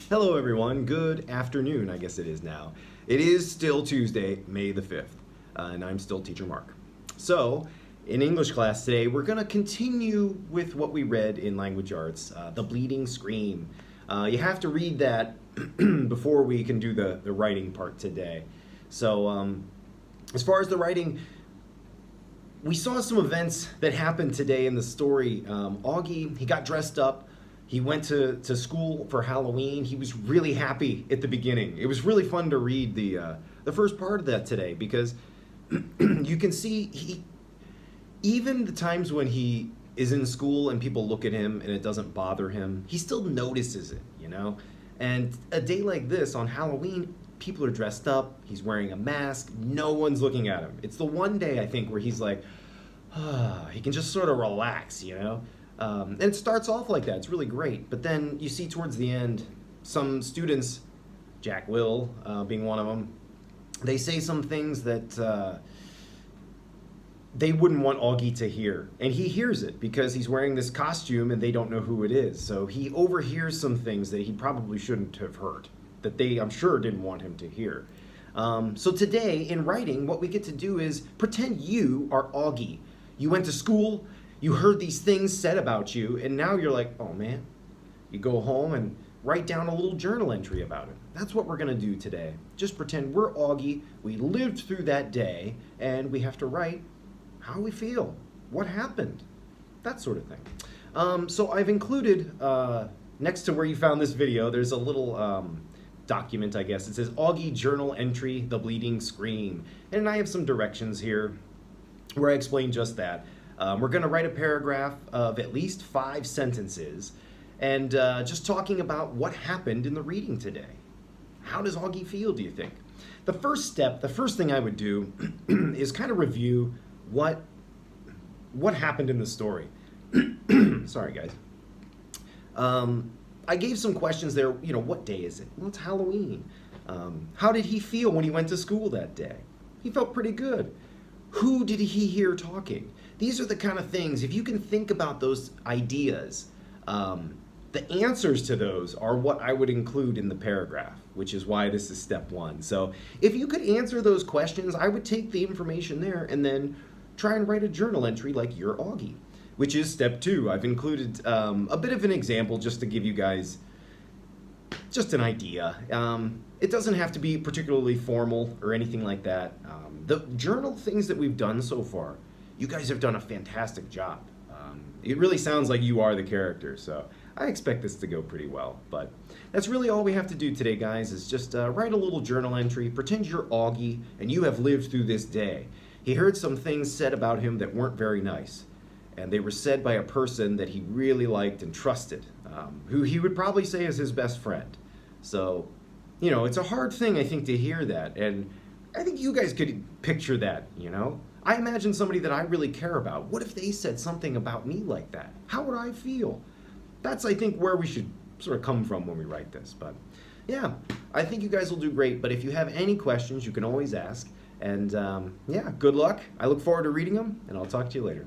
Hello everyone, good afternoon, I guess it is now. It is still Tuesday, May the 5th, and I'm still Teacher Mark. So, in English class today, we're going to continue with what we read in Language Arts, The Bleeding Scream. You have to read that before we can do the writing part today. So, as far as the writing, we saw some events that happened today in the story. Augie, he got dressed up. He went to school for Halloween. He was really happy at the beginning. It was really fun to read the first part of that today because you can see even the times when he is in school and people look at him and it doesn't bother him, he still notices it, you know? And a day like this on Halloween, people are dressed up, he's wearing a mask, no one's looking at him. It's the one day I think where he's like, he can just sort of relax, you know? And it starts off like that. It's really great. But then you see towards the end, some students, Jack Will being one of them, they say some things that they wouldn't want Augie to hear. And he hears it because he's wearing this costume and they don't know who it is. So he overhears some things that he probably shouldn't have heard, that they, I'm sure, didn't want him to hear. So today, in writing, what we get to do is pretend you are Augie. You went to school, you heard these things said about you, and now you're like, oh man. You go home and write down a little journal entry about it. That's what we're gonna do today. Just pretend we're Augie, we lived through that day, and we have to write how we feel, what happened, that sort of thing. So I've included, next to where you found this video, there's a little document, I guess. It says Augie Journal Entry, The Bleeding Scream. And I have some directions here where I explain just that. We're going to write a paragraph of at least 5 sentences and just talking about what happened in the reading today. How does Augie feel, do you think? The first step, the first thing I would do is kind of review what happened in the story. Sorry, guys. I gave some questions there, you know, what day is it? Well, it's Halloween. How did he feel when he went to school that day? He felt pretty good. Who did he hear talking? These are the kind of things, if you can think about those ideas, the answers to those are what I would include in the paragraph, which is why this is step 1. So if you could answer those questions, I would take the information there and then try and write a journal entry like you're Augie, which is step 2. I've included a bit of an example just to give you guys just an idea. It doesn't have to be particularly formal or anything like that. The journal things that we've done so far, you guys have done a fantastic job. It really sounds like you are the character, so I expect this to go pretty well. But that's really all we have to do today, guys, is just write a little journal entry, pretend you're Augie, and you have lived through this day. He heard some things said about him that weren't very nice, and they were said by a person that he really liked and trusted, who he would probably say is his best friend. So, you know, it's a hard thing, I think, to hear that, and I think you guys could picture that, you know? I imagine somebody that I really care about. What if they said something about me like that? How would I feel? That's, I think, where we should sort of come from when we write this. But yeah, I think you guys will do great. But if you have any questions, you can always ask. And yeah, good luck. I look forward to reading them, and I'll talk to you later.